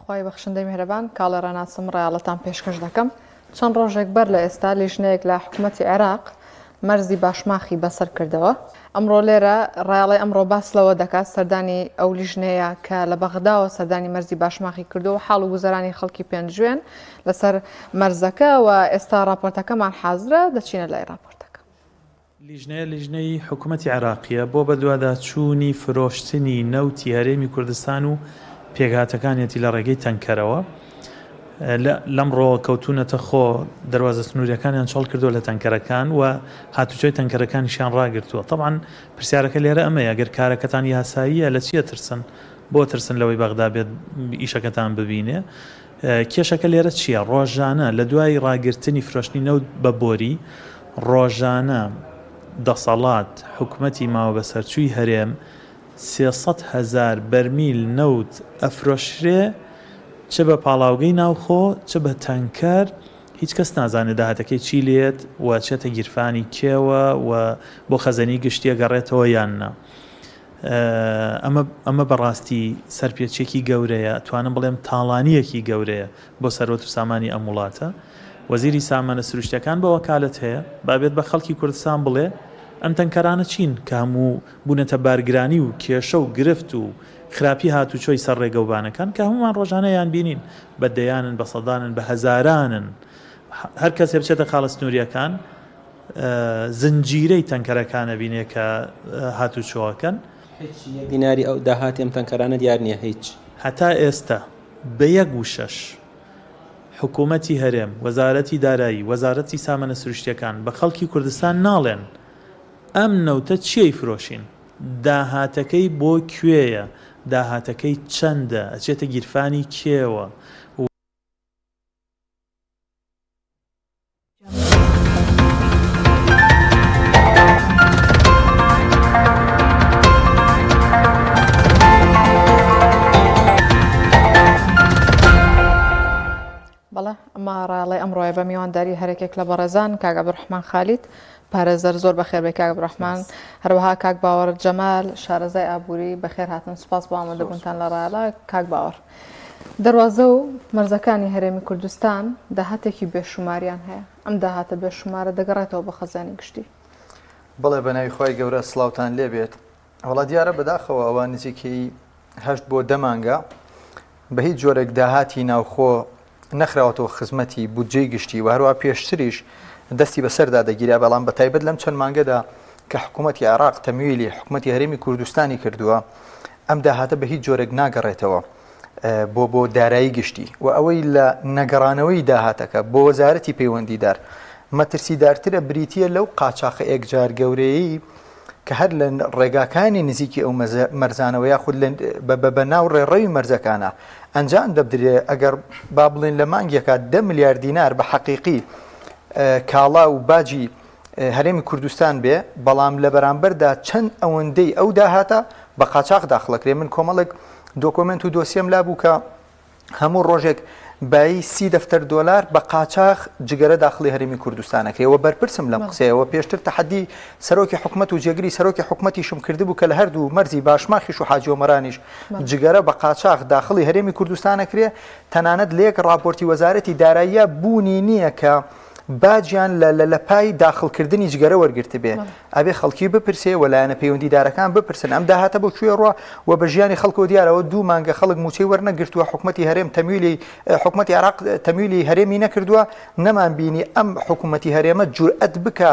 خی بەخشندەی میهرەبان کاڵە ڕەناسم ڕایاڵەتان پێشکەش دەکەم. چەند ڕۆژێک بەر لە ئێستا لیژنەیەک لە حکوومەتی عێراق مەرزی باشماخی بەسەر کردەوە. ئەمڕۆ لێرە ڕایاڵی ئەمڕۆ باس لەوە دەکات سەردانی ئەو لیژنەیە کە لە بەغداوە سەردانی مەرزی باشماخی کردو و حاڵ و گوزەرانی خەڵکی پێنجوێن لەسەر مەرزەکە و ئێستا راپۆرتەکەمان حازرە دەچینە لای راپۆرتەکە. لیژنەی حکوومەتی عێراقیە بۆ بەدووادا چوونی فرۆشتنی نەوتی هەرێمی کوردستان و پێکهاتەکانیەتی لە ڕێگەی تەنکەرەوە لەمڕۆ کەوتونەتە خۆ دەواازە سنووریەکانیان چۆڵ کردو لە تەنکەرەکان و هاتوچۆی تەنکەرەکانیشان ڕاگرتووە. طبعاً پرسیارەکە لێرە ئەمەیە ئەگەر کارەکەتان یاساییە لە چیە ترسن بۆ ترسن لەوەی بەغدا بێت ئیشەکەتان ببینێ. کێشەکە لێرە چییە؟ ڕۆژانە لە دوای ڕاگررتنی فرۆشتنی نەوت بە بۆری ڕۆژانە دەسەڵات حکوومەتی ماوە بە سەرچووی هەرێم 300,000 بەرمیل نەوت ئەفرۆشرێ چ بە پاڵاوگەی ناوخۆ چ بە تەنکەر هیچ کەس نازانێت داهاتەکەی چی لێت و چێتە گیرفانی کێوە و بۆ خەزەنی گشتیە گەڕێتەوە یاننا. ئەمە بەڕاستی سەرپێچێکی گەورەیە، توانم بڵێم تاڵانیەکی گەورەیە بۆ سەرۆت و سامانی ئەم وڵاتە. وەزیری سامانە سروشتیەکان بە وەکالەت هەیە بابێت بە خەڵکی کوردستان بڵێ ئەم تەنکەرانە چین کە هەموو بوونەتە بارگرانی و کێشە و گرفت و خراپی هاتوچۆی سەر ڕێگەوبانەکان کە هەمومان ڕۆژانەیان بینین بە دەیانن بە سەدانن بە هەزارانن. هەر کەسێ بچێتە خاڵە سنووریەکان زنجیرەی تەنکەرەکانە بینێ کە هاتوچۆەکەن. دیناری ئەو داهاتی ئەم تەنکەرانە دیار نییە هیچ. هەتا ئێستا بە 1.6 حکوومەتی هەرێم، وەزارەتی دارایی، وەزارەتی سامانە سروشتیەکان بە خەڵکی کوردستان ناڵێن ئەم نەوتە چیەی فرۆشین، داهاتەکەی بۆ کوێیە، داهاتەکەی چەندە، ئەچێتە گیرفانی کێوە. بەڵێ ئەمە ڕاڵی ئەمڕۆیە بە میوانداری هەرێکێک لە بەڕێزان کاک عەبدوڕەحمان خالید پارێزەر زۆر بەخێر بێ کاک عەبدوڕەحمان، هەروەها کاک باوەڕ جەمال شارەزای ئابووری بەخێر هاتن. سوپاس بۆ ئامادەبوونتان لە ڕاڵە. کاک باوەڕ، دەواازە و مەرزەکانی هەرێمی کوردستان داهاتێکی بێشماریان هەیە، ئەم داهاتە بێشمارە دەگەڕێتەوە بە خەزانی گشتی. بڵێ بەناوی خۆی گەورە سڵاوتان لێبێت. وڵات دیارە بەداخەوە ئەوە نزیکەی 8 بۆ 10 مانگە بە هیچ جۆرێک داهاتی ناوخۆ نەخراوەتەوە خزمەتی بودجەی گشتی و هەروە پێشتریش دەستی بەسەردا دەگیرا. بەڵام بە تایبەت لەم چەند مانگەدا کە حکوومەتی عێراق تەمویلی حکوومەتی هەرێمی کوردستانی کردووە ئەم داهاتە بە هیچ جۆرێک ناگەڕێتەوە بۆ دارایی گشتی و ئەوەی لە نەگەڕانەوەی داهاتەکە بۆ وەزارەتی پەیوەندیدار مەترسیدارترە بریتیە لەو قاچاقە ئێکجار گەورەیەی کە هەر لە ڕێگاکانی نزیکی ئەو مەرزانەوە یاخود بە ناو ڕێڕەوی مەرزەکانە ئەنجام دەبدرێ. ئەگەر با بڵێن لە مانگێکە 10 ملیار دینار بە حەقیقی کاڵا و باجی هەرێمی کوردستان بێ، بەڵام لە بەرامبەردا چەند ئەوەندەی ئەو داهاتە بە قاچاق داخڵەکرێ. من کۆمەڵێک دۆکۆمنت و دۆسیەم لابوو کە هەموو ڕۆژێک بای 30 دەفتەر دۆلار بە قاچاق جگەرە داخلی هەرێمی کوردستانەکەیەوە. بەرپرسم لەم قسەیەوە پێشتر تەحەدی سەرۆکی حکوومەت و جێگری سەرۆکی حکوومەتیشم کردبوو کە لە هەردوو مەرزی باشماخیش و حاجی ئۆمەرانیش جگەرە بە قاچاق داخلی هەرێمی کوردستانەکرێ. تەنانەت لە یەک راپۆرتی وەزارەتی داراییە بوونی نییە کە باجیان لە پای داخلکردنی جگەرە وەرگرت بێ. ئەبێ خەڵکی بپرسێ وەلایەنە پەیوەندیدارەکان بپرسن ئەم داهاتە بۆ کوێ ڕوا و بە ژیانی خەڵکەوە دیارەوە 2 مانگە خەڵک موچەی وەرنەگرتووە. حکوومەتی هەرێم تەمویلی حکوومەتی عێراق تەمویلی هەرێمی نەکردووە. نەمان بینی ئەم حکوومەتی هەرێمە جورئەت بکە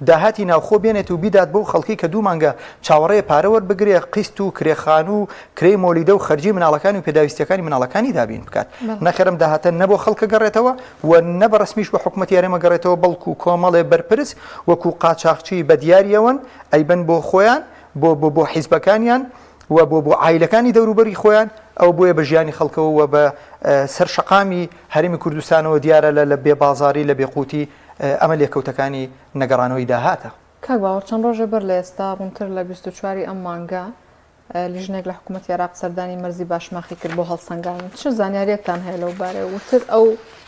داهاتی ناوخۆ بێنێت و بیدات بۆ خەڵکی کە 2 مانگە چاوەڕێ پارە وەربگرێ، قیست و کرێخان و کرێی مۆلیدە و خەرجی مناڵەکانی و پێداویستەکانی مناڵەکانی دابین بکات. نەخێرم داهاتە نەبۆ خەڵکە گەڕێتەوە و نەبە ڕسمیش بە حکوومەتی هەرێمە گەڕێتەوە، بەڵکو کۆمەڵێ بەرپرس وەکو قاچاقچی بە دیاریەوەن ئەیبەن بۆ خۆیان بۆ حیزبەکانیان و بۆ عایلەکانی دەوروبەری خۆیان. ئەو بۆیە بە ژیانی خەڵکەوە و بە سەر شەقامی هەرێمی کوردستانەوە دیارە لە بێبازاری لە بێقوتی ئەمە لێکەوتەکانی نەگەڕانەوەی داهاتە. کاک باوەڕ، چەند ڕۆژێ بەر لە ئێستا ڕوونتر لە 24 ئەم مانگە لیژنێک لە حکوومەتی عێراق سەردانی مەرزی باشماخی کرد بۆ هەڵسەنگاندن. چ زانیاریەکتان هەیە لەو بارەیە وتر ئەو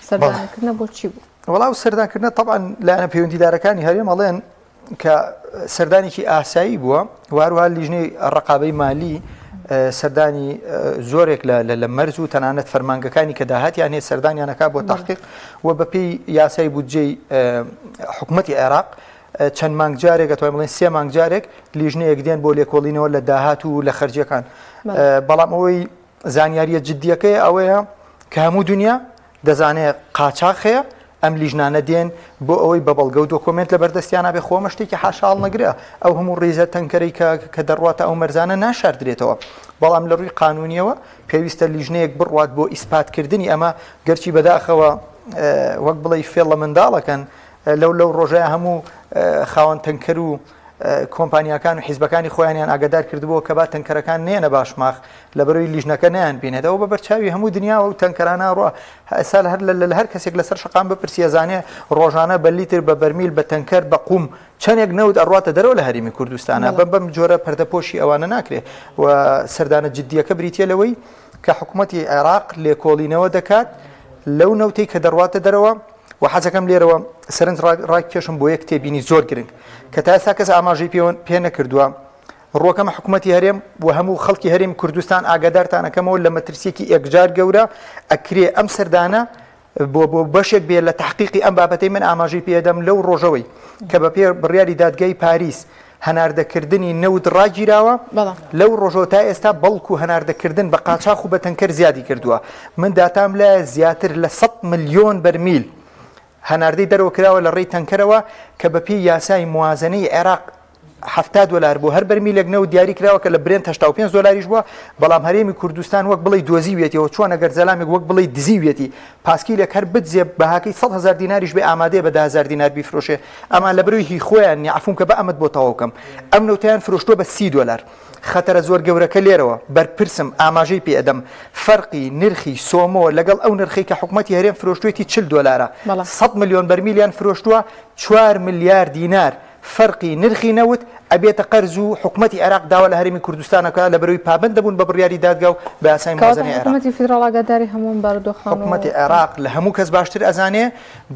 سەردانکردنە بۆ چی بوو؟ وەڵاو سەردانکردنە طبعاً لایەنە پەیوەندیدارەکانی هەرێم ئەڵێن کە سەردانێکی ئاسایی بووە، واروها لیژنەی ڕقابەی مالی سەردانی زۆرێک لە مەرز و تەنانەت فەرمانگەکانی کە داهاتیان هەیە سەردانیانەکا بۆ تحقیق و بەپێی یاسای بودجەی حکوومەتی عێراق چەند مانگ جارێک ئەتوانین بڵێن 3 مانگ جارێک لیژنەیەک دێن بۆ لێکۆڵینەوە لە داهات و لە خەرجیەکان بەڵام ئەوەی زانیاریە جددیەکەی ئەوەیە کە هەموو دنیا دەزانێت قاچاق هەیە ئەم لیژنانە دێن بۆ ئەوەی بە بەڵگە و دۆکۆمنت لە بەردەستیانە بێ خۆمە شتێکی حاشاڵ نەگرە ئەو هەموو ڕێزە تەنکەرەی کە دەڕواتە ئەو مەرزانە ناشاردرێتەوە بەڵام لە ڕووی قانونیەوە پێویستە لیژنەیەک بڕوات بۆ ئیسپاتکردنی ئەمە گەرچی بەداخەوە وەک بڵێ فێڵ لە منداڵەکەن لەو ڕۆژەیە هەموو خاوەن تەنکەر و کۆمپانیاکان و حیزبەکانی خۆیانیان ئاگادار کردبووە کە با تەنکەرەکان نێنە باشماخ لە بەرەوەی لیژنەکە نیان بینێتەوە بە بەرچاوی هەموو دنیا و تەنکەرانە ڕوە ئەسا لە هەر کەسێک لەسەر شقام بپرسیە زانێ ڕۆژانە بە لیتر بە بەرمیل بە تەنکەر بە قوم چەندێک نەوت ئەڕاتە دەرەوە لە هەرێمی کوردستانە بەم جۆرە پەردەپۆشی ئەوانە ناکرێت و سەردانە جددیەکە بریتە لەوەی کە حکوومەتی عێراق لێکۆڵینەوە دەکات لەو نەوتەی کە دەڕواتە دەرەوە و حەزەکەم لێرەوە سەرنج ڕاکێشم بۆ یەک تێبینی زۆر گرنگ کە تا ئێستا کەس ئاماژەی پێ نەکردووە ڕۆکەمە حکوومەتی هەرێم و هەموو خەڵکی هەرێم کوردستان ئاگادارتانەکەمەوە لە مەترسیەکی یەکجار گەورە ئەکرێ ئەم سەردانە بۆ بەشێک بێت لە تحقیقی ئەم بابەتەی من ئاماژەی پێدەم لەو ڕۆژەوەی کە بە پێ بڕیاری دادگای پاریس هەناردەکردنی نەوت ڕاگیراوە لەو ڕۆژۆ تا ئێستا بەڵکو هەناردەکردن بە قاچاق و بە تەنکەر زیادی کردووە من داتام لە زیاتر لە 100 ملیۆن بەرمیل هەناردەی دەرەوە کراوە لە ڕێی تەنکەرەوە کە بەپێی یاسای موازنەی عێراق $70 بۆ هەر بەرمیلێک نەوت دیاری کراوە کە لە برێن $85 بووە بەڵام هەرێمی کوردستان وەک بڵێ دۆزیوێتەوە چۆن ئەگەر زەلامێک وەک بڵێ دزیوێتی پاسکیلێک هەر بجێ بەهاکەی 100,000 دیناریش بێ ئامادەیە بە 10,000 دینار بیفرۆشێ ئەمان لە بەروی هی خۆیان نیعفوم کە بە ئەمەد بۆ تەواوکەم ئەم نەوتیان فرۆشتووە بە $30 خەتەرە زۆر گەورەکە لێرەوە بەرپرسم ئاماژەی پێدەم فەرقی نرخی سۆمۆ لەگەڵ ئەو نرخی کە حکوومەتی هەرێم فرۆشتوێتی $40 100 ملیۆن بەرمیلیان فرۆشتووە 4 ملیار دینار فەرقی نرخی نەوت ئەبێتە قەرز و حکوومەتی عێراق داوا لە هەرێمی کوردستانەکە لە بەروی پابند دەبوون بە بڕیاری دادگا و بە یاسای موازنەی عێراق حکوومەتی فیدراڵ ئاگاداری هەموو بارودۆخان حکوومەتی عێراق لە هەموو کەس باشتر ئەزانێ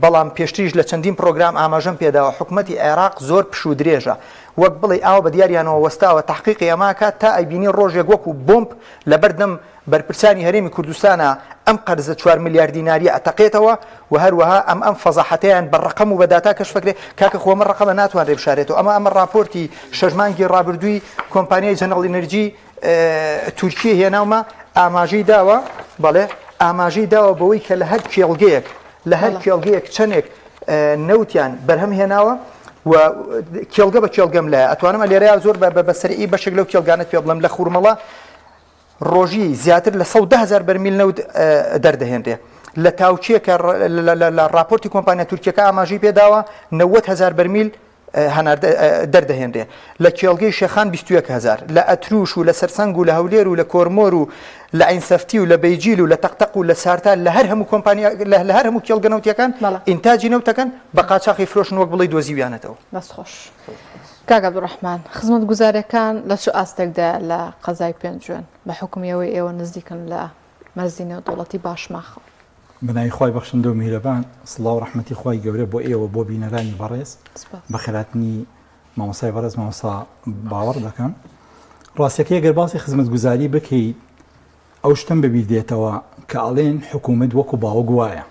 بەڵام پێشتریش لە چەندین پرۆگرام ئاماژەم پێداوە حکوومەتی عێراق زۆر پش و درێژە وەک بڵێ ئاوە بە دیاریانەوە وەستاوە تحقیقی ئەماکات تا ئەیبینی ڕۆژێک وەکو بۆمب لە بەردەم بەرپرسانی هەرێمی کوردستانە ئەم قەرزە 4 ملیار دیناری ئەتەقێتەوە و هەروەها ئەم فەزاحەتیان بە ڕقم و بە داتا کەش فکرێ کاکە خۆمە ڕقمە ناتوانرێ بشارێتەوە ئەمە راپۆرتی شەژمانگی ڕابردووی کۆمپانیای جەنەڕڵ ئینەرجی تورکیە هێناومە ئاماژەی داوە بەڵێ ئاماژەی داوە بەوەی کە لە هەر کێڵگەیەک چەندێک نەوتیان بەرهەم هێناوە و کێڵگە بە کێڵگەم لایە ئەتوانم لێرەیە زۆر بەسەرئی بەشێک لەو کێڵگانت پێ بڵم لە خوورمەڵە ڕۆژی زیاتر لە 110,000 بەرمیل نەوت دەردەهێنرێ لە تاوچیەکە لە راپۆرتی کۆمپانیا تورکیەکە ئاماژەی پێداوە 90,000 بەرمیل دەردەهێنرێ لە کێڵگەی شێخان 21,000 لە ئەتروش و لە سەرسەنگ و لە هەولێر و لە کۆرمۆر و لە عینسەفتی و لە بەیجیل و لە تەقتەق و لە سارتان لە هەر هەموو کۆمپانیا لە هەر هەموو کێڵگە نەوتیەکان ئینتاجی نەوتەکەن بە قاچاقی فرۆشن وەک بڵێ دۆزیویانەتەوە دەست خۆش کاک عەبدوڕەحمان خزمەت گوزاریەکان لە چ ئاستێکدا لە قەزای پێنجوێن بە حکومیەوەی ئێوە نزیکن لە مەرزی نێودەوڵەتی باشماخەوە بنای خۆی بەخشندە و میهرەبان سڵاو و ڕەحمەتی خۆی گەورە بۆ ئێوە بۆ بینەرانی بەڕێز بە خێراتنی مامۆسای بەڕێز مامۆسا باوەڕ دەکەم ڕاستیەکەی ئەگەر باسی خزمەت گوزاری بکەیت ئەو شتم ببیر دێتەوە کە ئەڵێن حکوومەت وەکو باوەک وایە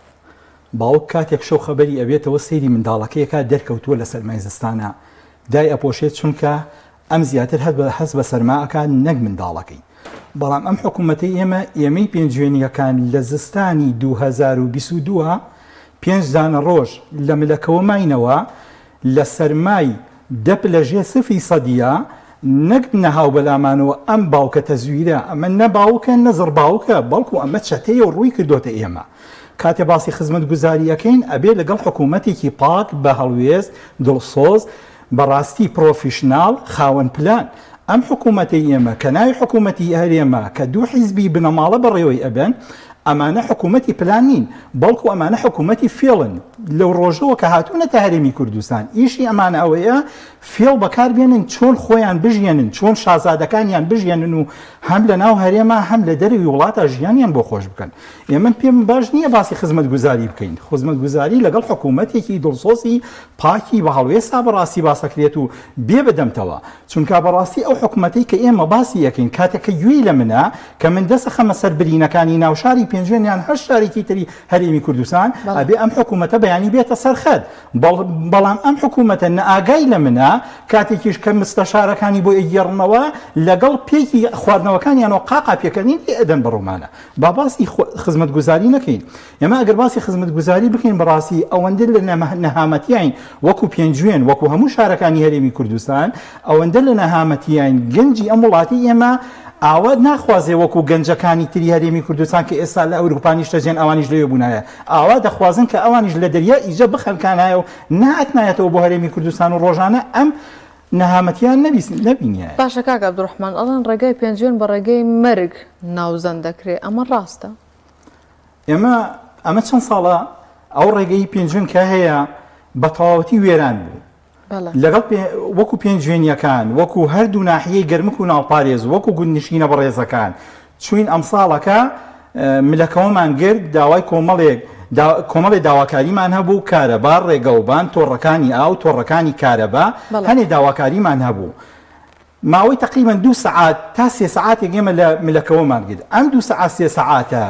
باوەک کاتێک شەو خەبەری ئەبێتەوە سەیری منداڵەکەیەکە دەرکەوتووە لە سەرمای زستانە دای ئەپۆشێت چونکە ئەم زیاتر هەست بە سەرماکان نەک منداڵەکەی بەڵام ئەم حکوومەتی ئێمەی پێنجوێنیەکان لە زستانی 2022 5 دانە ڕۆژ لە ملەکەوە ماینەوە لە سەرمای دەپلەژێ 0% نەک نەهاو بەلامانەوە ئەم باوکە تەزویرە ئەمە نەباوکە نەزر باوکە بەڵکو ئەمە چەتەیە و ڕووی کردوتە ئێمە کاتێ باسی خزمەت گوزاریەکەین ئەبێ لەگەڵ حکوومەتێکی پاک بە هەڵوێست دڵسۆز بەڕاستی پرۆفیشنال خاوەن پلان ئەم حکوومەتی ئێمە کە ناوی حکوومەتی هەرێمە کە دوو حیزبی بنەماڵە بەڕێوەی ئەبن ئەمانە حکوومەتی پلانین بەڵکو ئەمانە حکوومەتی فێڵن لەو ڕۆژەوە کە هاتوونەتە هەرێمی کوردستان ئیشی ئەمانە ئەوەیە فێڵ بەکاربێنن چۆن خۆیان بژێنن چۆن شازادەکانیان بژێنن و هەم لە ناو هەرێمە هەم لە دەروی وڵاتە ژیانیان بۆ خۆش بکەن. ئێمە پێم باش نییە باسی خزمەتگوزاری بکەین. خزمەتگوزاری لەگەڵ حکوومەتێکی دڵسۆسی پاکی بە هەڵوێستا بەڕاستی باسەکرێت و بێ بەدەمتەوە چونکە بەڕاستی ئەو حکوومەتەی کە ئێمە باسی یەکەین کاتێککە گوێی لە منە کە من دەسە خەمە سەر برینەکانی ناوشاری پێنجێن یان هەر شارێکی تری هەرێمی کوردستان ئەبێ ئەم حکوومەتە بەیانی بێتە سەرخەت بەڵام ئەم حکوومەتە نەئاگای لە منە کاتێکیش کە مستەشارەکانی بۆ ئەگەڕنەوە لەگەڵ پێکی خواردنەوەکانیانەوە قاقا پێکەنین ئەدەن بەڕوومانە با باسی خزمەتگوزاری نەکەین. ئێمە ئەگەر باسی خزمەتگوزاری بکەین بەڕاستی ئەوەندە لە نەهامەتیین وەکو پێنجوێن وەکو هەموو شارەکانی هەرێمی کوردستان ئەوەندە لە نەهامەتیین گەنجی ئەم وڵاتی ئێمە ئاوا ناخوازێ وەکو گەنجەکانی تری هەرێمی کوردستان کە ئێستا لە ئەوروپانی شتەجێن ئەوانیش لێ بوونایە ئاوا دەخوازن کە ئەوانیش لە دەریا ئیجە بخەنکانایە و ناتنایەتەوە بۆ هەرێمی کوردستان و ڕۆژانە ئەم نەهامەتیان نبینیە. باشە کاک عەبدوڕەحمان ئەڵێن ڕێگای پێنجوێن بە ڕێگەی مەرگ ناوزەند دەکرێت ئەمە ڕاستە؟ ئەمە چەند ساڵە ئەو ڕێگەی پێنجوێن کە هەیە بە تەواوەتی وێران بوو لەگەڵ وەکو پێنجوێنیەکان وەکو هەردوو ناحیەی گەرمک و ناوپارێز وەکو گوندنشینە بەڕێزەکان چوین ئەم ساڵەکە ملەکەوەمان گرت داوای کۆمەڵی داواکاریمان هەبوو کارەبا ڕێگەوبان تۆڕەکانی ئاو تۆڕەکانی کارەبا هەنێ داواکاریمان هەبوو ماوەی تقریبا 2 سعات تا 3 سعاتێک ئێمە لە ملەکەوەمان گرت ئەم 2 سعات 3 سعاتە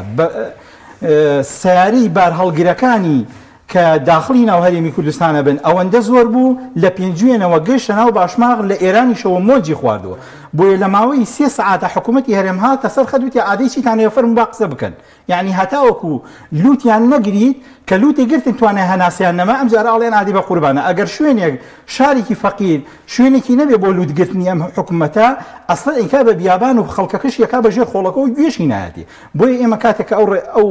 سیارەی بار هەڵگرەکانی کە داخلی ناو هەرێمی کوردستانە بن ئەوەندە زۆر بوو لە پێنجوێنەوە گەشتە ناو باشماغ لە ئێرانیشەوە مۆجی خواردەوە بۆیە لە ماوەی 3 سعاتە حکوومەتی هەرێم هاتە سەر خەدوتی عادەی چیتانەیە فەرم با قسە بکەن یعنی هەتاوەکو لوتیان نەگریت کە لوتی گرتن توانێ هەناسیان نەما ئەم جارە ئاڵێن عادی بە قوربانە ئەگەر شوێنێک شارێکی فەقیر شوێنێکی نەبێ بۆ لوتگرتنی ئەم حکوومەتە ئەسڵ ئینکا بە بیابان و خەڵکەکەش یەکا بەژێر خۆڵەکە و گوێشی نایەتی بۆیە ئێمە کاتێککە ئەو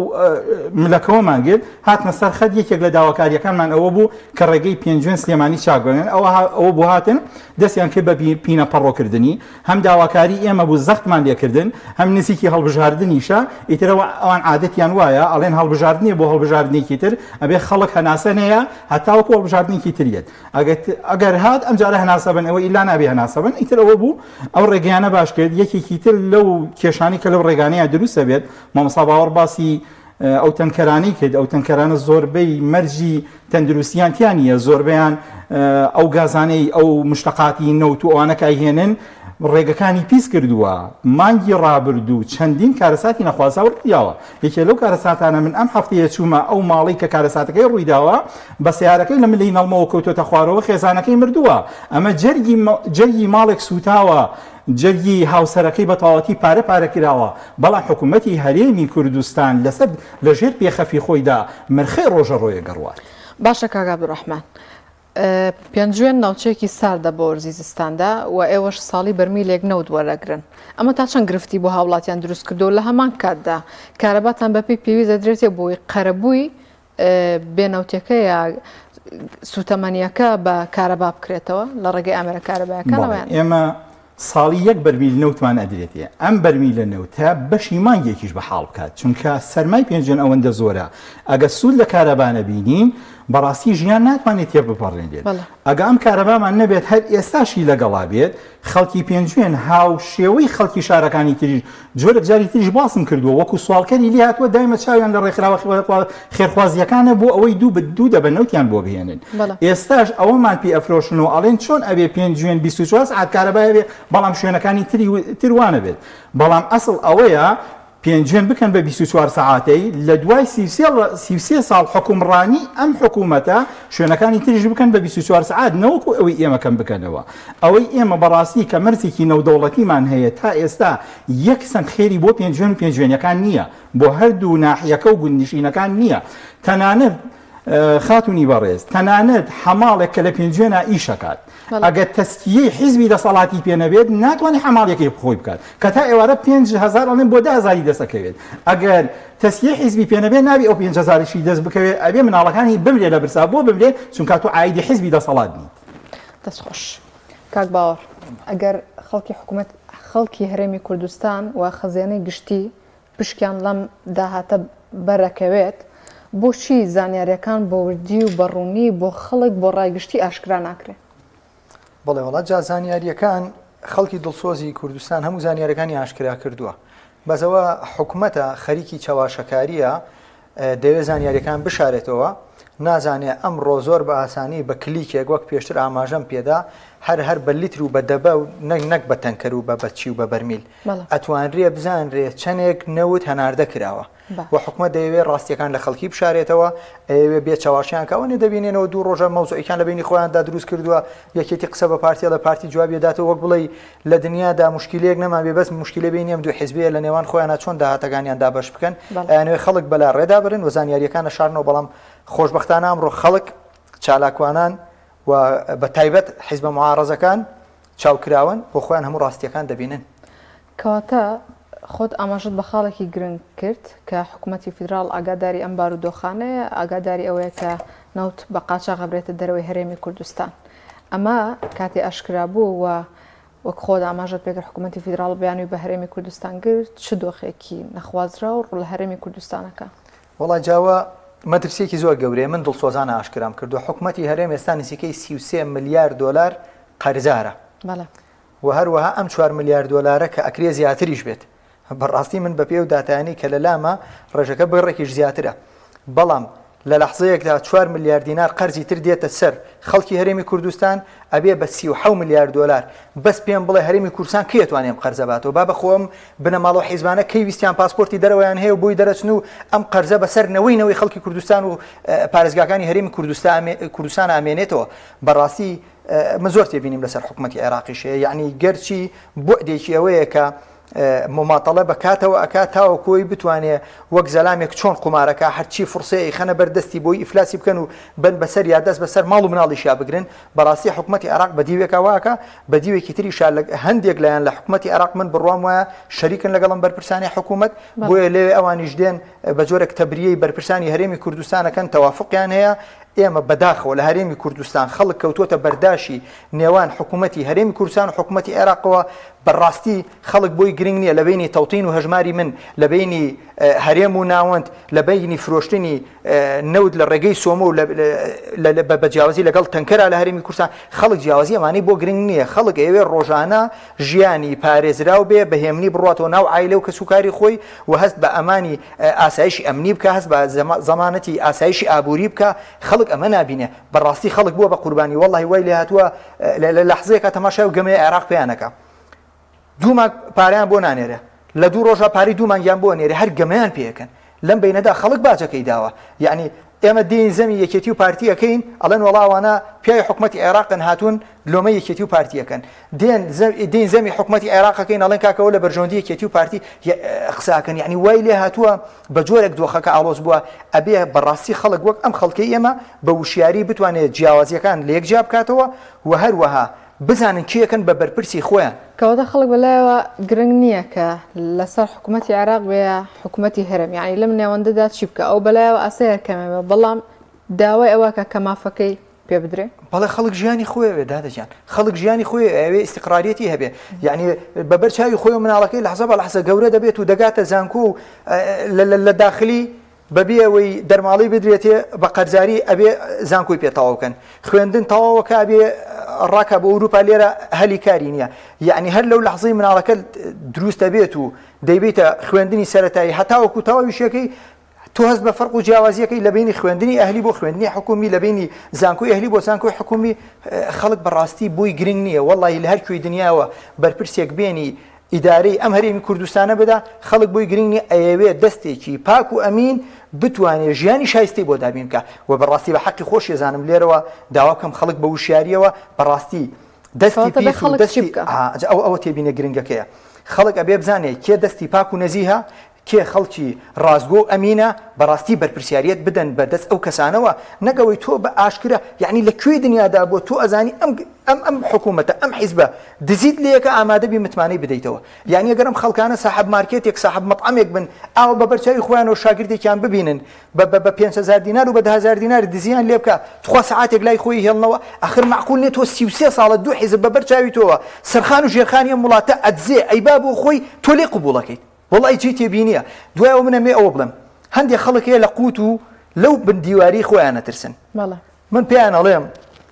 ملەکەوەمان گرت هاتنە سەر خەت یەکێک لە داواکاریەکانمان ئەوە بوو کە ڕێگەی پێنجوێن سلێمانی چاکبێنن ئەوە بۆ هاتن دەستیان کرد بە پینە پەڕۆکردنی هەم داواکاری ئێمە بوو زەختمان لێکردن هەم نزیکی هەڵبژاردننیشە ئیترەوە ئەوان عادەتیان وایە ئەڵێن هەڵبژاردننیە بۆ هەڵبژاردنێکی تر ئەبێ خەڵک هەناسە هەیە هەتاوەکو هەڵبژاردنێکی تریێت ئەگەر هات ئەم جارە هەناسە بن ئەوە ئیلا نابێ هەناسە بن ئیتر ئەوە بوو ئەو ڕێگەیانە باش کرد یەکێکی تر لەو کێشانی کە لەو ڕێگانەیە دروستە بێت مامۆستا باوەڕ باسی ئەو تەنکەرانەی کرد ئەو تەنکەرانە زۆربەی مەرجی تەندروستیانتیانە زۆربیان ئەو گازانەی ئەو مشتەقاتی نەوت و ئەوانە کایهێنن ڕێگەکانی پیس کردووە مانگی ڕابردوو چەندین کارەساتی نەخوازا وردیاوە یەکێ لەو کارەساتانە من ئەم هەفتەیە چوومە ئەو ماڵی کە کارەساتەکەی ڕوویداوە بە سیارەکەی لە ملەی نەڵمەوە کەوتۆتە خوارەوە خێزانەکەی مردووە ئەمە جەرگی ماڵێک سوتاوە جەرگی هاوسەرەکەی بە تەواوەتی پارە کراوە بەڵام حکوومەتی هەرێمی کوردستان لەسەر لەژێر پێخەفی خۆیدا مەرخەی ڕۆژە ڕۆیە گەڕوات. باشە کاک عەبدوڕەحمان پێنجوێن ناوچەیەکی ساردە بۆ وەرزیزستاندا و ئێوەش ساڵی بەرمیلێک نەوت وەرەگرن ئەمە تا چەند گرفتی بۆ هاوڵاتیان دروست کردو لە هەمان کاتدا کارەباتان بەپی پێویست دەدرێتێ بۆی قەرەبووی بێنەوتەکەیە سوتەمەنیەکە بە کارەبا بکرێتەوە لە ڕێگەی ئامێرە کارەبایەکانەوەیان ئێمە ساڵی 1 بەرمیل نەوتمان ئەدرێتێ ئەم بەرمیلە نەوتە بەشی مانگێکیش بەحاڵ بکات چونکە سەرمای پێنجوێن ئەوەندە زۆرە ئەگە سوود لە کارەبانە بینین بەڕاستی ژیان ناتوانێت تێ بپەڕێنێت ئەگە ئەم کارەبامان نەبێت هەر ئێستاشی لەگەڵا بێت خەڵکی پێنجوێن هاو شێوەی خەڵکی شارەکانی تریش جۆرە جاری تریش باسم کردووە وەکو سوالکەری لێ هاتووە دایمە چاویان لە ڕێکخراوە خێرخوازیەکانە بۆ ئەوەی دوو دەبەنەوتیان بۆ بهێنن ئێستاش ئەوەمان پێ ئەفرۆشن و ئەڵێن چۆن ئەبێ پێنجوێن 24 ساعت کارەبایە بێ بەڵام شوێنەکانی تروانە بێت بەڵام ئەسڵ ئەوەیە پێنجوێن بکەن بە 24 ساعتەی لە دوای 33 ساڵ حکومڕانی ئەم حکوومەتە شوێنەکانی تریش بکەن بە 24 ساعت نەوەکو ئەوەی ئێمەکەم بکەنەوە ئەوەی ئێمە بەڕاستی کە مەرجێکی نەودەوڵەتیمان هەیە تا ئێستا یەک سنت خێری بۆ پێنجوێنیەکان نییە بۆ هەردوو ناحیەکە و گوندنشینەکان نییە تەنانەت خاتونی بەڕێز تەنانەت حەماڵێک کە لە پێنجوێنە ئیشەکات ئەگەر تەسکیەی حیزبی دەسەڵاتی پێ نەبێت ناتوانێت حەماڵێکی خۆی بکات کە تا ئێوارە 5,000 ئەڵێن بۆ 10,000 دەسەکەوێت ئەگەر تەسکیەی حیزبی پێ نەبێت نابێت ئەو 5,000شی دەست بکەوێت ئەبێ مناڵەکانی بمرێ لە برسا بۆ بمرێت چونکە تۆ عایدی حیزبی دەسەڵات نیت. دەستخۆش کاک باوەڕ ئەگەر خەڵکی هەرێمی کوردستان و خەزیانەی گشتی پشکیان لەم داهاتە بەرەکەوێت بۆچی زانیاریەکان بە وردی و بەڕوونی بۆ خەڵک بۆ ڕایگشتی ئاشکرا ناکرێت؟ بەڵێ وڵات جا زانیاریەکان خەڵکی دڵسۆزی کوردستان هەموو زانیاریەکانی ئاشکرا کردووە بەزەوە حکوومەتە خەریکی چاواشەکاریە دەوێت زانیاریەکان بشارێتەوە نازانێ ئەمڕۆ زۆر بە ئاسانی بە کلیکێک وەک پێشتر ئاماژەم پێدا هەر بە لیتر و بە دەبە و نەک بە تەنکەر و بە بەچی و بە بەرمیل ئەتوانرێ بزانرێ چەندێک نەوت هەناردە کراوە و حکومەت دەیەوێت ڕاستیەکان لە خەڵکی بشارێتەوە ئەوێ بێ چاواشیان کەوانێ دەبینێنەوە دوو ڕۆژە مەوزوعیان لە بینی خۆیاندا دروست کردووە یەکێتی قسە بە پارتیە لە پارتی جوابیداتەوە وەک بڵێ لە دنیادا مشکلەیەک نەما بێ بەس مشکلە بینیم دوو حیزبەیە لە نێوان خۆیانە چۆن داهاتەکانیاندا بەش بکەن ئەیانوێ خەڵک بەلا ڕێدا برن و زانیاریەکانە شارنەوە بەڵام خۆشبەختانە ئەمڕۆ خەڵک چالاکوانان و بە تایبەت حیزبە معارەزەکان چاوکراون بۆ خۆیان هەموو ڕاستیەکان دەبینن. کەواتە خۆت ئاماژت بە خاڵێکی گرنگ کرد کە حکوومەتی فیدرال ئاگاداری ئەم بارودۆخانەیە ئاگاداری ئەوەیە کە نەوت بە قاچاق ئەبرێتە دەرەوەی هەرێمی کوردستان. ئەمە کاتی ئاشکرا بوو و وەک خۆت ئاماژت پێکرد حکوومەتی فیدرال بەیانووی بە هەرێمی کوردستان گرت چ دۆخێکی نەخوازرا و ڕوو لە هەرێمی کوردستانەکە؟ وەڵای جاوە مەترسیەکی زۆر گەورەیە من دڵسۆزانە ئاشکرام کردو حکوومەتی هەرێم ئێستا نزیکەی 33 ملیار دلار قەرزارە و هەروەها ئەم 4 ملیار دلارە کە ئەکرێ زیاتریش بێت بەڕاستی من بە پێ و داتانی کە لە لامە ڕێژەکە بڕێکیش زیاترە بەڵام لە لەحزەیەکدا 4 ملیار دینار قەرزی تر دێتە سەر خەڵکی هەرێمی کوردستان ئەبێ بە 37 ملیار دلار بەس پێم بڵێ هەرێمی کوردستان کێتوانێم قەرزە باتەوە با بەخۆم بنەماڵەوە حیزبانە کەی ویستیان پاسپۆرتی دەرەوەیان هەیە و بۆی دەرەچن و ئەم قەرزە بەسەر نەوەی خەڵکی کوردستان و پارێزگاکانی هەرێمی کوردستان ئامێنێتەوە بەڕاستی من زۆر تێبینیم لەسەر حکوومەتی عێراقیشەیە یعنی گەرچی بۆعدێکی ئەوەیە کە مماطلە بکاتەوە ئەکا تاوە کۆی بتوانێت وەک زەلامێک چۆن قمارەکە هەرچی فرسەیە خەنە بەردەستی بۆی ئیفلاسی بکەن و بن بەسەر یا دەست بەسەر ماڵ و مناڵیشیا بگرن بەڕاستی حکوومەتی عێراق بە دیوێکە واکە بە دیوێکی تریشا هەندێک لایەن لە حکوومەتی عێراق من بڕوام وایە شەریکن لەگەڵم بەرپرسانی حکوومەت بۆیە لێوێ ئەوانیش دێن بە جۆرێک تەبریەی بەرپرسانی هەرێمی کوردستانەکەن تەوافقیان هەیە ئێمە بەداخەوە لە هەرێمی کوردستان خەڵک کەوتوتە بەرداشی نێوان حکوومەتی هەرێمی کوردستان و حکوومەتی عێراقەوە بەڕاستی خەڵک بۆی گرنگ نییە لە بینی تەوتین و هەژماری من لە بینی هەرێم و ناوەند لە بینی فرۆشتنی نەود لە ڕێگەی سۆمە و بە جیاوازی لەگەڵ تەنکەرا لە هەرێمی کوردستان خەڵک جیاوازی ئەمانەی بۆ گرنگ نییە خەڵک ئەوێ ڕۆژانە ژیانی پارێزراو بێ بەهێمنی بڕاتەوە ناو عایلە و کەسوکاری خۆی و هەست بە ئەمانی ئاسایشی ئەمنی بکە هەست بە زەمانەتی ئاسایشی ئابووری بکە خەڵک ئەمە نابینێ بەڕاستی خەڵک بووە بە قوربانی وەڵڵاهی وای لێ هاتووە لە لەحزەیەکە تەماشای و گەمەی عێراق پێیانەکە دوومان پاریان بۆ نانێرە لە دوو ڕۆژە پاری دوومانگیان بۆ نێرە هەر گەمەیان پێەکەن لەم بینەدا خەڵک باجەکەی داوە یعنی ئێمە دین زەمی یەکێتی و پارتیەکەین ئەڵێن وەڵاوانە پیاوی حکوومەتی عێراقن هاتوون لۆمە یەکێتی و پارتیەکەن دین زەمی حکوومەتی عێراقەکەین ئەڵێن کاکەوە لە بەرژەوەندی یەکێتی و پارتی قساکەن یعنی وای لێ هاتووە بە جۆرێک دۆخەکە ئاڵۆز بووە ئەبێ بەڕاستی خەڵک وەک ئەم خەڵکی ئێمە بە وشیاری بتوانێت جیاوازیەکان لە یەکجیا بکاتەوە و هەروەها بزانن کێکن بە بەرپرسی خۆیان کەواتە خەڵک بەلایەوە گرنگ نییە کە لەسەر حکوومەتی عێراق بێ حکوومەتی هەرێم یعنی لەم نێوەندەدا چی بکە ئەو بەلایەوە ئاسەیەکەمەوە بەڵام داوای ئەوە کە کەمافەکەی پێ بدرێ بەڵێ خەڵک ژیانی خۆیەوێ دادەجان خەڵک ژیانی خۆی ئەوێ ئیستیقراریەتی هەبێ یعنی بەبەر چاوی خۆی و مناڵەکەی لە حەزە بە لەحزە گەورە دەبێت و دەگاتە زانکۆ و لە داخلی بەبێ ئەوەی دەرماڵی بدرێتێ بە قەرزاری ئەبێ زانکۆی پێتەواو بکەن خوێندن تەواوەکە ئەبێ ڕاکە بە ئەوروپا لێرە هەلی کاری نییە یعنی هەر لەو لەحزەی مناڵەکە دروستە بێت و دەیبێتە خوێندنی سەرەتایی هەتاوەکو تەواویشەکەی تو هەست بە فەرق و جیاوازیەکەی لە بینی خوێندنی ئەهلی بۆ خوێندنی حکومی لە بینی زانکۆی ئەهلی بۆ زانکۆی حکومی خەڵک بەڕاستی بۆی گرنگ نییە وەڵڵاهی لە هەر کوێی دنیاوە بەرپرسێک بێنی ئیدارەی ئەم هەرێمی کوردستانە بدا خەڵک بۆی گرنگ نییە ئەیەوێ دەستێکی پاک و ئەمین بتوانێت ژیانی شایستی بۆ دابین بکە و بەڕاستی بە حەقی خۆش ێزانم لێرەوە داواکەم خەڵک بە وشیاریەوە بەڕاستی دەستی پیس و دەستی ئەوە تێبینە گرنگەکەیە خەڵک ئەبێ بزانێت کێ دەستی پاک و نەزیهە کێ خەڵکی ڕازگۆ ئەمینە بەڕاستی بەرپرسیاریەت بدەن بەدەست ئەو کەسانەوە نەگەوەی تۆ بە ئاشکرا یعنی لە کوێی دنیادا بۆ تۆ ئەزانی ئەم حکوومەتە ئەم حیزبە دزیت لەیەکە ئامادەبی متمانەی بدەیتەوە یعنی ئەگەرم خەڵکانە ساحب مارکێتێک ساحب مەطعەمێک بن ئاوە بە بەرچاوی خۆیانەوە شاگردێکیان ببینن بە 500,000 دینار و بە 10,000 دینار دزیان لێ بکە تخوا سەعاتێک لای خۆی هێڵنەوە ئاخر معقول نێت تۆ 33 ساڵە دوو حیزب بە بەرچاوی تۆوە سەرخان و ژێرخانی ئەم وڵاتە ئەدزێ ئەیبا بۆ خۆی تۆ لێ قبوڵەکەیت وڵی چی تێبینیە دوایەوە منەمێ ئەوە بڵم هەندێک خەڵک هەیە لە قووت و لەو بندیواری خۆیان نەترسن من پێیان ئەڵێم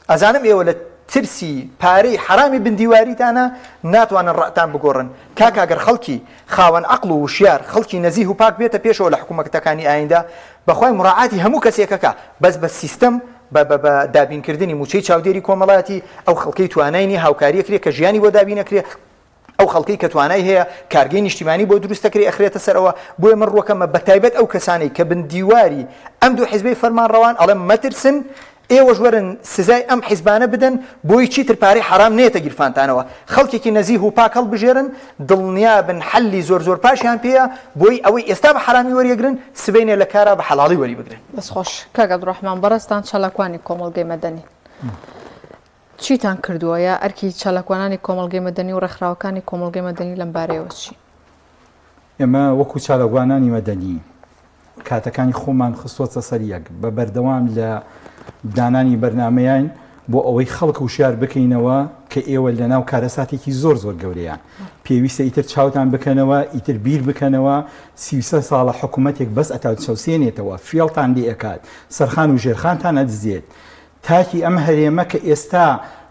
ئەزانم ئێوە لە ترسی پارەی حرامی بندیواریتانە ناتوانن ڕاتان بگۆڕن کاکەگەر خەڵکی خاوەن عەقڵ و وشیار خەڵکی نەزیه و پاک بێتە پێشەوە لە حکوومەتەکانی ئایندا بەخوای مراعاتی هەموو کەسێکەکە بەس بە سیستەم بە دابینکردنی موچەی چاودێری کۆمەڵایەتی ئەو خەڵکەی توانایانی هاوکاریەکرێ کە ژیانی بۆ دابینەکرێ ئەو خەڵکەی کە توانای هەیە کارگەی نیشتیمانی بۆ دروستەکری ئەخرێتە سەرەوە بۆیە من ڕوەکەمە بەتایبەت ئەو کەسانەی کە بندیواری ئەم دوو حیزبەی فەرمانڕەوان ئەڵێم مەترسن ئێوەش وەرن سزای ئەم حیزبانە بدەن بۆی چیتر پارەی حرام نێتە گیرفانتانەوە خەڵکێکی نەزیه و پاک هەڵبژێرن دڵنیا بن حەلی زۆر پاشیان پێیە بۆی ئەوەی ئێستا بە حرامی وەریەگرن سبەینێ لە کارا بە حەڵاڵی وەری بگرن. بەس خۆش کاک عەبدوڕەحمان بەڕێستان چالاکوانی کۆمەڵگەی مەدەنی چیتان کردووە یا ئەرکی چالاکوانانی کۆمەڵگەی مەدەنی و ڕێکخراوەکانی کۆمەڵگەی مەدەنی لەم بارەیەوە چی؟ ئێمە وەکو چالاکوانانی مەدەنی کاتەکانی خۆمان خستۆتە سەر یەک بە بەردەوام لە دانانی بەرنامەیان بۆ ئەوەی خەڵک وشیار بکەینەوە کە ئێوە لە ناو کارەساتێکی زۆر گەورەیان پێویستە ئیتر چاوتان بکەنەوە ئیتر بیر بکەنەوە 33 ساڵە حکوومەتێک بەس ئەتاوسێنێتەوە فێڵتان لێ ئەکات سەرخان و ژێرخانتان ئەدزێت تاکی ئەم هەرێمە کە ئێستا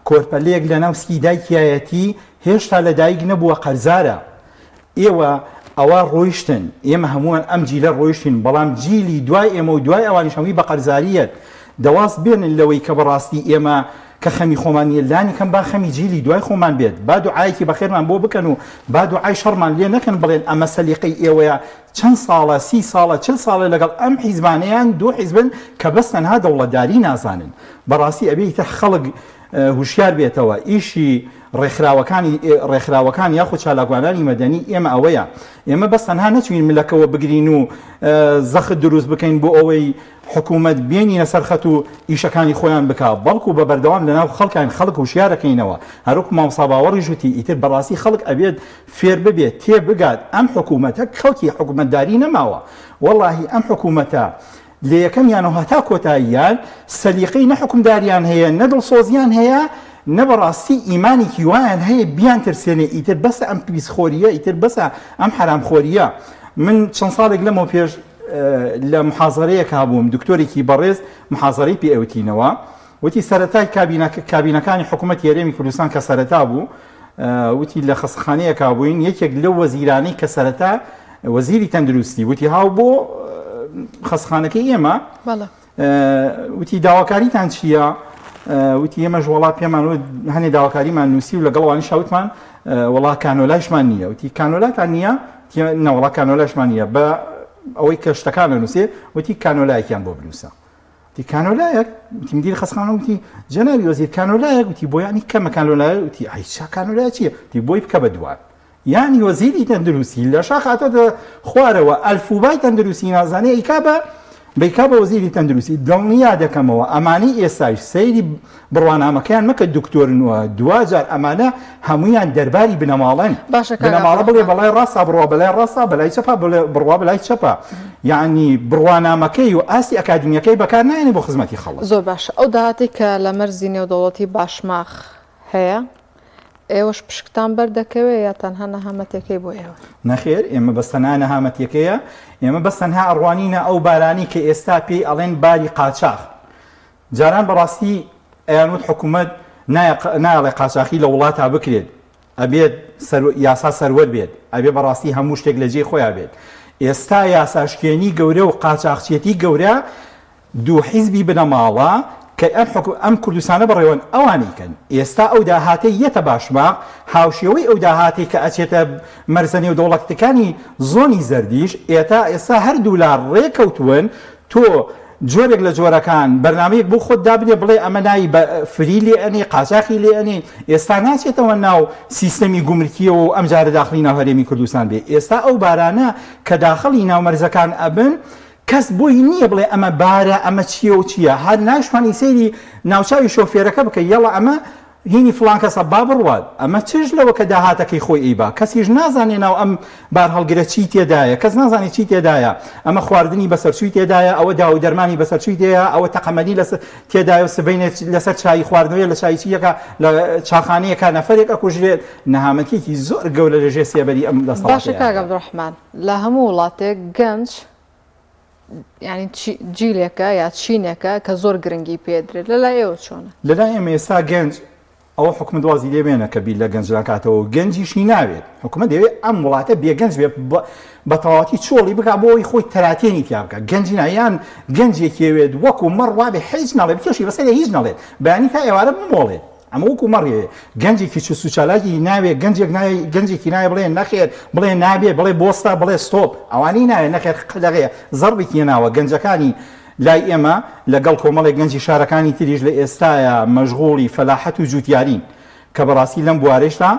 کۆرپەلەیەک لە ناوسکی دایکایەتی هێشتا لە دایک نەبووە قەرزارە ئێوە ئەوە ڕۆیشتن ئێمە هەمووان ئەم جیلە ڕۆیشتین بەڵام جیلی دوای ئێمە و دوای ئەوانیش هەمووی بە قەرزاریەت دەواست بێنن لەوەی کە بەڕاستی ئێمە کە خەمی خۆمانیە لانی کەم با خەمی جیلی دوای خۆمان بێت با دوعایەکی بەخێرمان بۆ بکەن و با دوعای شەڕمان لێ نەکەن بڵێن ئەمە سەلیقەی ئێوەیە چەند ساڵە 30 ساڵە 40 ساڵە لەگەڵ ئەم حیزبانەیان دوو حیزبن کە بەس تەنها دەوڵەتداری نازانن بەڕاستی ئەبێتە خەڵک هوشیار بێتەوە ئیشی ڕێکخراوەکان یاخود چالاکوانانی مەدەنی ئێمە ئەوەیە ئێمە بەس تەنها نەچوین ملەکەوە بگرین و زەخت دروست بکەین بۆ ئەوەی حکوومەت بێنینە سەرخەت و ئیشەکانی خۆیان بکە بەڵکو بە بەردەوام لەناو خەڵکان خەڵک وشیارەکەینەوە هەروکو مامۆستا باوەڕی ژووتی ئیتر بەڕاستی خەڵک ئەبێت فێر ببێت تێ بگات ئەم حکوومەتە خەڵکی حکوومەتداری نەماوە وەڵاهی ئەم حکوومەتە لە یەکەمیانەوە هەتا کۆتاییان سەلیقەی نەحکومداریان هەیە نەدڵسۆزیان هەیە نەبەڕاستی ئیمانێکی وایان هەیە بیان ترسێنێ ئیتر بەسە ئەم پیسخۆریە ئیتر بەسە ئەم حرامخۆریە من چەند ساڵێک لەمەوە پێش لە محازەرەیەک هابووم دکتۆرێکی بەڕێز محازەرەی پێ ئەوتینەوە وتی سەرەتای کابینەکانی حکوومەتی هەرێمی کوردستان کە سەرەتا بوو وتی لە خەستەخانەیەک هابووین یەکێک لەو وەزیرانەی کە سەرەتا وەزیری تەندروستی وتی هاو بۆ خەستەخانەکەی ئێمە وتی داواکاریتان چییە وتی ئێمەش وڵات پێمان هەنێ داواکاریمان نووسی و لەگەڵوانی شاوتمان وڵات کانۆلایشمان نییە وتی کانۆلاتان نییە نەوەڵات کانۆلایشمان نییە بە ئەوەی کە شتەکان نووسێ وتی کانۆلایەکیان بۆ بنووسە وتی کانۆلایەک وتی مدیر خەستەخانە وتی جەنابی وەزیر کانۆلایەک وتی بۆ یانی کەمە کانۆلایە وتی ئایچا کانۆلایە چییە وتی بۆی بکە بە دووار یانی وەزیری تەندروستی لە شاخ هاتۆتە خوارەوە ئەلفوبای تەندروستی نازانێ ئیکا بە وەزیری تەندروستی دڵنیا دەکەمەوە ئەمانەی ئێستاش سەیری بڕوانامەکەیان مەکە دکتۆرنەوە دوجار ئەمانە هەمویان دەرباری بنەماڵن بنەماڵە بڵێ بەڵای ڕاستە بڕوا بەلای ڕاستە بەلای چەپە بڕوا بەلای چەپە یعنی بڕوانامەکەی و ئاستی ئەکادمیەکەی بەکار نایێنێ بۆ خزمەتی خەڵک زۆر باشە ئەو داهاتی کە لە مەرزی نێودەوڵەتی باشماخ هەیە ئێوەش پشکتان بەردەکەوێت یا تەنها نەهامەتەکەی بۆ ئێوە نەخێر ئێمە بەستەنها نەهامەتیەکەیە ئێمە بەستەنها ئەڕوانینە ئەو بارانی کە ئێستا پێی ئەڵێن باری قاچاق جاران بەڕاستی ئەیانوت حکوومەت نایڵێ قاچاقی لە وڵاتە بکرێت ئەبێت یاسا سەروەر بێت ئەبێ بەڕاستی هەموو شتێک لە جێ خۆیان بێت ئێستا یاساشکێنی گەورە و قاچاقچێتی گەورە دوو حیزبی بنەماڵە کە ئەم کوردستانە بڕێوەن ئەوانیکەن ئێستا ئەو داهاتەی یەتە باشماق هاوشێوەی ئەو داهاتی کە ئەچێتە مەرزەنێ و دەوڵەتەکانی زۆنی زەردیش ئێستا هەردوو لا ڕێکەوتوون تۆ جۆرێک لە جۆرەکان بەرنامەیەک بۆ خۆت دابنێ بڵێ ئەمە نایی فری لێ ئەنێ قاچاقی لێ ئەنێ ئێستا ناچێتەوە ناو سیستەمی گومرکیەوە و ئەم جارە داخلی ناو هەرێمی کوردستان بێ ئێستا ئەو بارانە کە داخلی ناومەرزەکان ئەبن کەس بۆی نییە بڵێ ئەمە بارە ئەمە چییە و چییە هەر ناشتوانی سەیری ناوچاوی شۆفێرەکە بکە یەڵە ئەمە هینی فلان کەسە با بڕوات ئەمە چش لەوە کە داهاتەکەی خۆی ئیبا کەسیش نازانێ ناو ئەم بار هەڵگرە چی تێدایە کەس نازانی چی تێدایە ئەمە خواردنی بەسەرچووی تێدایە ئەوە داو دەرمانی بەسەرچووی تێە ئەوە تەقەمەنی تێدایە و سبینێت لەسەر چای خواردنەوەی لە چایچیەکە لە چاخانەیەکە نەفرێک ئەکوژرێت نەهامەتێکی زۆر گەورە لە ژێ سێبەری ئەم دەسەڵاتەیە. باشە کاک عەبدوڕەحمان لە هەموو وڵاتێک گەنج یعنی جیلێکە یا چینێکە کە زۆر گرنگی پێدرێت لەلای ئێوە چۆنە؟ لەلای ئێمە ئێستا گەنج ئەوە حکومت وازی لێبێنە کە بیل لە گەنج ناکاتەوە گەنجیشی ناوێت حکومت دەوێت ئەم وڵاتە بێگەنج بێ بە تەواوەتی چۆڵی بکە بۆی خۆی تەراتێنی تیا بکە گەنجی نایان گەنجێکێوێت وەکو مەڕ وابێ هیچ ناڵێت کێشی بەسەر هیچ نەڵێت بەیانی تا ئێوارە بمۆڵێت ئەمە وەکو مەڕێ گەنجێکی چ سوچالاکی ناوێت گەنجێکی نایە بڵێ نەخێر بڵێ نابێ بڵێ بۆستا بڵێ ستۆپ ئەوانەی ناوێت نەخێر قەدەغەیە زەڕبێکی ناوە گەنجەکانی لای ئێمە لەگەڵ کۆمەڵێک گەنجی شارەکانی تریش لە ئێستاە مەشغوڵی فەلاحەت و جوتیارین کە بەڕاستی لەم بوارێشتا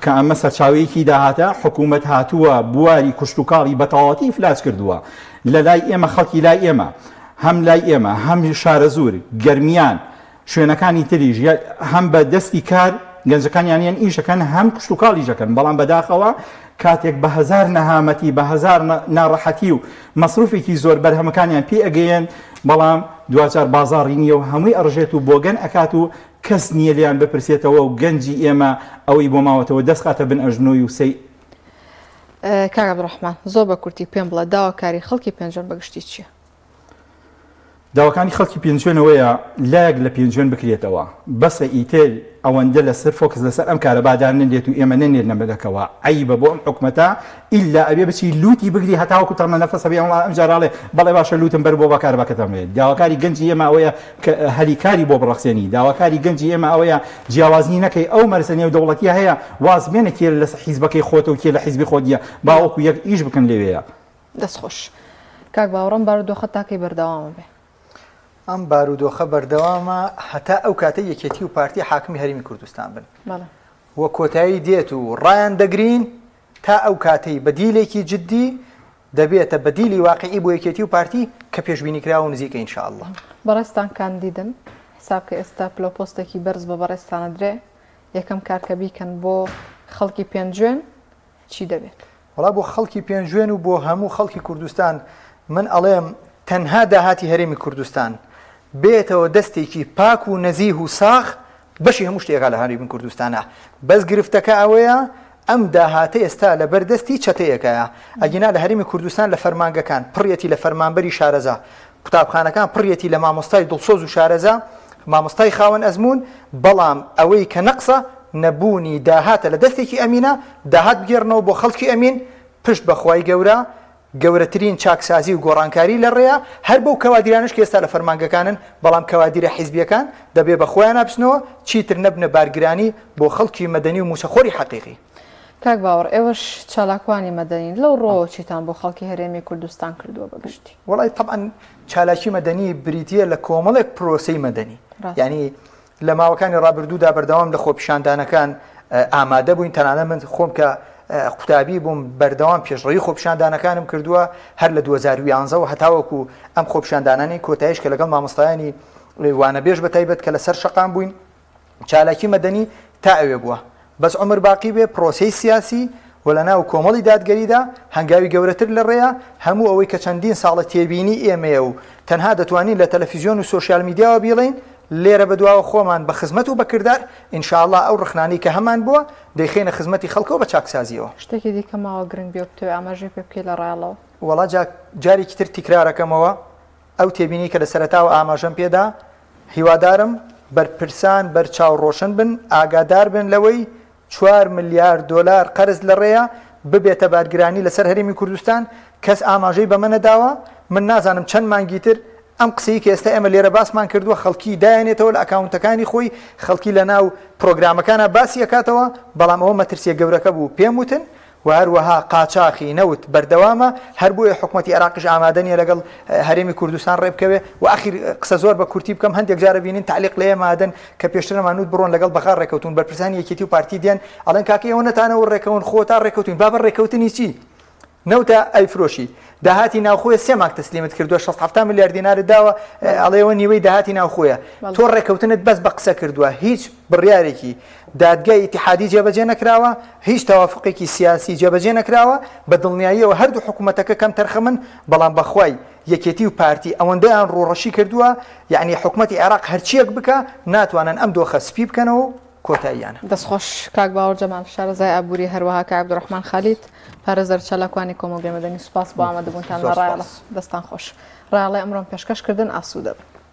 کە ئەمە سەرچاوەیەکی داهاتە حکوومەت هاتووە بواری کوشت و کاڵی بەتەواوەتی ئیفلاس کردووە لە لای ئێمە خەڵکی لای ئێمە هەم لای ئێمە هەم شارە زۆر گەرمیان شوێنەکانی تریژ هەم بە دەستی کار گەنجەکانیانیان ئیشەکەن هەم کوشت و کاڵیشەکەن بەڵام بەداخەوە کاتێک بە هەزار نەهامەتی بە هەزار ناڕەحەتی و مەسروفێکی زۆر بەرهەمەکانیان پێ ئەگەیەن بەڵام دوچار بازاڕی نییە و هەمووی ئەڕژێت و بۆگەن ئەکات و کەس نییە لیان بپرسێتەوە و گەنجی ئێمە ئەوەی بۆ ماوەتەوە دەستخاتە بن ئەژنۆی و سی. کاک عەبدوڕەحمان زۆر بە کورتی پێم بڵێ داواکاری خەڵکی پێنجۆن بەگشتی چییە؟ داواکانی خەڵکی پێنجێنەوەیە لایەک لە پێنجێن بکرێتەوە بەسە ئیتر ئەوەندە لەسەر فۆکس لەسەر ئەم کارە بادار نێت و ئێمە نەنێت نەمەدەکەوە عیبە بۆ ئەم حکومەتە ئیلا ئەبێ بچی لوتی بگری هەتاوەکو تەمە نەفەسە بێ ئەم جاراڵێ بەڵێ باشە لوتم بەر بۆ بەکار بکەتەمێت داواکاری گەنجی ئێمە ئەوەیە کە هەلیکاری بۆ بڕەخسێنی داواکاری گەنجی ئێمە ئەوەیە جیاوازنی نەکەی ئەو مەرسەنێ و دەوڵەتی هەیە وازمێنە کێ لە حیزبەکەی خۆتە و کێ لە حیزبی خۆدیە باوەکو یەک ئیش بکەن لێوەیە. دەستخۆش کاک باوەڕم بارودۆخە تاکەی بەردەوامە بێ ئەم بارودۆخە بەردەوامە هەتا ئەو کاتە یەکێتی و پارتی حاکمی هەرێمی کوردستان بن وە کۆتایی دێت و ڕایان دەگرین تا ئەو کاتەی بەدیلێکی جددی دەبێتە بەدیلی واقعی بۆ یەکێتی و پارتی کە پێشبینی کراوە نزیکە ئینشاءالله. بەڕێستان کاندیدن حساب کە ئێستا پلۆپۆستێکی بەرز بە بەڕێستانە درێ یەکەم کارکە بیکەن بۆ خەڵکی پێنجێن چی دەبێت؟ وڵا بۆ خەڵکی پێنجێن و بۆ هەموو خەڵکی کوردستان من ئەڵێم تەنها داهاتی هەرێمی کوردستان بێتەوە دەستێکی پاک و نەزیه و ساخ بەشی هەموو شتێکا لە هەرێمی کوردستانە بەس گرفتەکە ئەوەیە ئەم داهاتە ئێستا لە بەردەستی چەتەیەکەیە ئەگینا لە هەرێمی کوردستان لە فەرمانگەکان پڕیەتی لە فەرمانبەری شارەزا قوتابخانەکان پڕیەتی لە مامۆستای دڵسۆز و شارەزا مامۆستای خاوەن ئەزمون بەڵام ئەوەی کە نەقسە نەبوونی داهاتە لە دەستێکی ئەمینە داهات بگێڕنەوە بۆ خەڵکی ئەمین پشت بەخوای گەورە گەورەترین چاکسازی و گۆڕانکاری لە ڕێیە هەر بەو کەوادیرانش کە ئێستا لە فەرمانگەکانن بەڵام کەوادیرە حیزبیەکان دەبێ بە خۆیان نابچنەوە چیتر نەبنە بارگرانی بۆ خەڵکی مەدەنی و موچەخۆری حەقیقی. کاک باوەڕ ئێوەش چالاکوانی مەدەنین لەو ڕۆ چیتان بۆ خەڵکی هەرێمی کوردستان کردووە بەگشتی؟ وڵای طبعاً چالاکی مەدەنی بریتیە لە کۆمەڵێک پرۆسەی مەدەنی یعنی لە ماوەکانی ڕابردوودا بەردەوام لە خۆپیشاندانەکان ئامادە بووین تەنانە من خۆم کە قوتابی بووم بەردەوام پێشڕەوی خۆپیشاندانەکانم کردووە هەر لە 2011 و هەتاوەکو ئەم خۆپیشاندانانی کۆتایش کە لەگەڵ مامۆستایانی وانەبێژ بە تایبەت کە لەسەر شەقام بووین چالاکی مەدەنی تا ئەوێ بووە بەس عمر باقی بێ پرۆسەی سیاسی و لە ناو کۆمەڵی دادگەریدا هەنگاوی گەورەتر لە ڕێیە هەموو ئەوەی کە چەندین ساڵە تێبینی ئێمەیە و تەنها دەتوانین لە تەلەڤیزیۆن و سۆشیال میدیاوە بیڵین لێرە بەدواوە خۆمان بە خزمەت و بەکردار ئینشاءالله ئەو ڕخنانی کە هەمان بووە دەیخێنە خزمەتی خەڵکەوە بە چاکسازیەوە. شتێکی دیکە ماوە گرنگ بێ بتوێ ئاماژەی پێ بکەیت لە ڕایەڵەوە؟ وەڵا جارێکی تر تیکرارەکەمەوە ئەو تێبینی کە لە سەرەتاوە ئاماژەم پێدا هیوادارم بەرپرسان بەرچاوڕۆشن بن ئاگادار بن لەوەی 4 ملیارد دلار قەرز لە ڕێیە ببێتە بارگرانی لەسەر هەرێمی کوردستان کەس ئاماژەی بە منە داوە من نازانم چەند مانگی تر ئەم قسەی کە ئێستا ئێمە لێرە باسمان کردووە خەڵکی دایانێتەوە لە ئەکاونتەکانی خۆی خەڵکی لە ناو پرۆگرامەکانە باسی ئەکاتەوە بەڵام ئەوە مەترسیە گەورەکە بوو پێم وتن و هەروەها قاچاقی نەوت بەردەوامە هەر بۆیە حکومەتی عێراقیش ئامادەنیە لەگەڵ هەرێمی کوردستان ڕێبکەوێ و ئاخیر قسە زۆر بە کورتی بکەم هەندێک جارە بینین تعلیق لە ئێمادەن کە پێشترمانوت بڕۆن لەگەڵ بەخار ڕێکەوتون بەرپرسانی یەکێتی و پارتی دێن ئەڵێن کاکە ئێوە نەتانەوە ڕێکەون خۆتا ڕێکەوتین با بە ڕێکەوتنی چی نەوتە ئەیفرۆشی داهاتی ناوخۆیە سێماک تەسلیمت کردووە 6 میلیارد دینارت داوە ئەڵێەوە نیوەی داهاتی ناوخۆیە تۆ ڕێکەوتنت بەس بە قسە کردووە هیچ بڕیارێکی دادگای ئیتیحادی جێبەجێ نەکراوە هیچ تەوافقێکی سیاسی جێبەجێ نەکراوە بە دڵنیاییەوە هەردوو حکوومەتەکە کەم تەرخەمن بەڵام بەخوای یەکێتی و پارتی ئەوەندەیان ڕۆڕەشی کردووە یعنی حکوومەتی عێراق هەرچیەک بکە ناتوانن ئەم دۆخە سپی بکەنەوە کۆتاییانە. دەستخۆش کاک باوەڕ جەمال شارەزای ئابووری هەروەها کاک عەبدوڕەحمان خەلیل پارێزەر چالاکوانی کۆمەڵگەی مەدەنی سوپاس بۆ ئامادەبوونتان لە ڕایەڵە دەستان خۆش ڕایەڵی ئەمڕۆم پێشکەشکردن ئاسوودە بن.